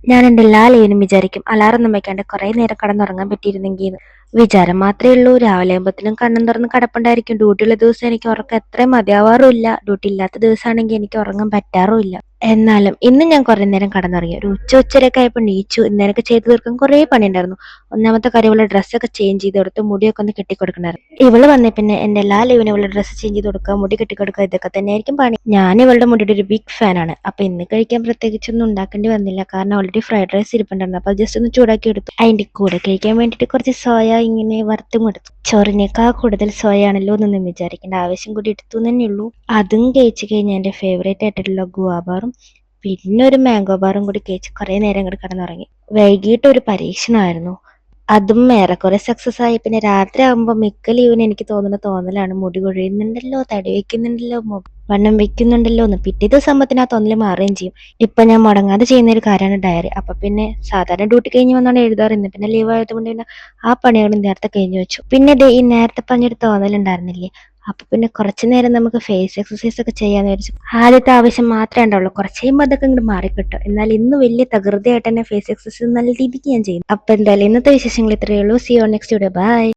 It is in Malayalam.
ഞാൻ എൻ്റെ എല്ലാ ലീവിനും വിചാരിക്കും അലാറൊന്നും വെക്കാണ്ട് കുറെ നേരം കടന്നുറങ്ങാൻ പറ്റിയിരുന്നെങ്കിൽ വിചാരം മാത്രമേ ഉള്ളൂ. രാവിലെ ആകുമ്പോഴത്തേനും കണ്ണും തുറന്ന് കിടപ്പുണ്ടായിരിക്കും. ഡ്യൂട്ടിയുള്ള ദിവസം എനിക്ക് ഉറക്കം എത്ര മതിയാവാറുമില്ല. ഡ്യൂട്ടി ഇല്ലാത്ത ദിവസമാണെങ്കിൽ എനിക്ക് ഉറങ്ങാൻ പറ്റാറുമില്ല. എന്നാലും ഇന്ന് ഞാൻ കുറെ നേരം കടന്നുറങ്ങി. ഒരു ഉച്ചരൊക്കെ ആയപ്പോൾ നീച്ചു. ഇന്നേരൊക്കെ ചെയ്തു തീർക്കാൻ കുറേ പണിയുണ്ടായിരുന്നു. ഒന്നാമത്തെ കാര്യം ഇവളുടെ ഡ്രസ്സൊക്കെ ചേഞ്ച് ചെയ്ത് കൊടുത്ത് മുടിയൊക്കെ ഒന്ന് കെട്ടിക്കൊടുക്കണമായിരുന്നു. ഇവള് വന്നേ പിന്നെ എൻ്റെ എല്ലാ ലീവിനും ഇവളുടെ ഡ്രസ്സ് ചേഞ്ച് ചെയ്ത് കൊടുക്കുക, മുടി കെട്ടിക്കൊടുക്കുക, ഇതൊക്കെ തന്നെയായിരിക്കും പണി. ഞാൻ ഇവളുടെ മുടിയുടെ ഒരു ബിഗ് ഫാനാണ്. അപ്പൊ ഇന്ന് കഴിക്കാൻ പ്രത്യേകിച്ചൊന്നും ഉണ്ടാക്കേണ്ടി വന്നില്ല. കാരണം ഓൾറെഡി ഫ്രൈഡ് റൈസ് ഇരിപ്പുണ്ടായിരുന്നു. അപ്പൊ ജസ്റ്റ് ഒന്ന് ചൂടാക്കി എടുത്തു. അതിന്റെ കൂടെ കഴിക്കാൻ വേണ്ടിയിട്ട് കുറച്ച് സോയ ഇങ്ങനെ വറുത്തും കൊടുത്തു. ചോറിനേക്കാൾ കൂടുതൽ സോയ ആണല്ലോ എന്നൊന്നും വിചാരിക്കേണ്ട ആവശ്യം കൂടി എടുത്തു തന്നെ ഉള്ളൂ. അതും കഴിച്ചു കഴിഞ്ഞാൽ എൻ്റെ ഫേവറേറ്റ് ആയിട്ടുള്ള ഗുവാബാറും പിന്നെ ഒരു മാംഗോ ബാറും കൂടി കഴിച്ച് കുറെ നേരം കൂടി കിടന്നുറങ്ങി. വൈകിട്ട് ഒരു പരീക്ഷണമായിരുന്നു. അതും ഏറെക്കുറെ സക്സസ് ആയി. പിന്നെ രാത്രി ആകുമ്പോൾ മിക്ക ലീവിന് എനിക്ക് തോന്നുന്ന തോന്നലാണ് മുടി കൊഴിയുന്നുണ്ടല്ലോ, തടി വെക്കുന്നുണ്ടല്ലോ, വണ്ണം വെക്കുന്നുണ്ടല്ലോ എന്ന്. പിറ്റേ ദിവസം ആകുമ്പോഴത്തേന് ആ തോന്നൽ മാറുകയും ചെയ്യും. ഇപ്പൊ ഞാൻ മുടങ്ങാതെ ചെയ്യുന്ന ഒരു കാര്യമാണ് ഡയറി. അപ്പൊ പിന്നെ സാധാരണ ഡ്യൂട്ടി കഴിഞ്ഞ് വന്നാണ് എഴുതാറ്. ഇന്ന് പിന്നെ ലീവ് ആയതുകൊണ്ട് പിന്നെ ആ പണികളും നേരത്തെ കഴിഞ്ഞു വെച്ചു. പിന്നെ ഈ നേരത്തെ പറഞ്ഞൊരു തോന്നലുണ്ടായിരുന്നില്ലേ, അപ്പൊ പിന്നെ കുറച്ചു നേരം നമുക്ക് ഫേസ് എക്സസൈസ് ഒക്കെ ചെയ്യാന്ന് വിചാരിച്ചു. ആദ്യത്തെ ആവശ്യം മാത്രമേ ഉണ്ടാവുള്ളൂ. കുറച്ച് കഴിയുമ്പോൾ അതൊക്കെ ഇങ്ങോട്ട് മാറിക്കിട്ടും. എന്നാൽ ഇന്ന് വലിയ തകൃതിയായിട്ട് തന്നെ ഫേസ് എക്സസൈസ് നല്ല രീതിക്ക് ഞാൻ ചെയ്യും. അപ്പൊ എന്തായാലും ഇന്നത്തെ വിശേഷങ്ങൾ ഇത്രയേ ഉള്ളൂ. See you next video. By.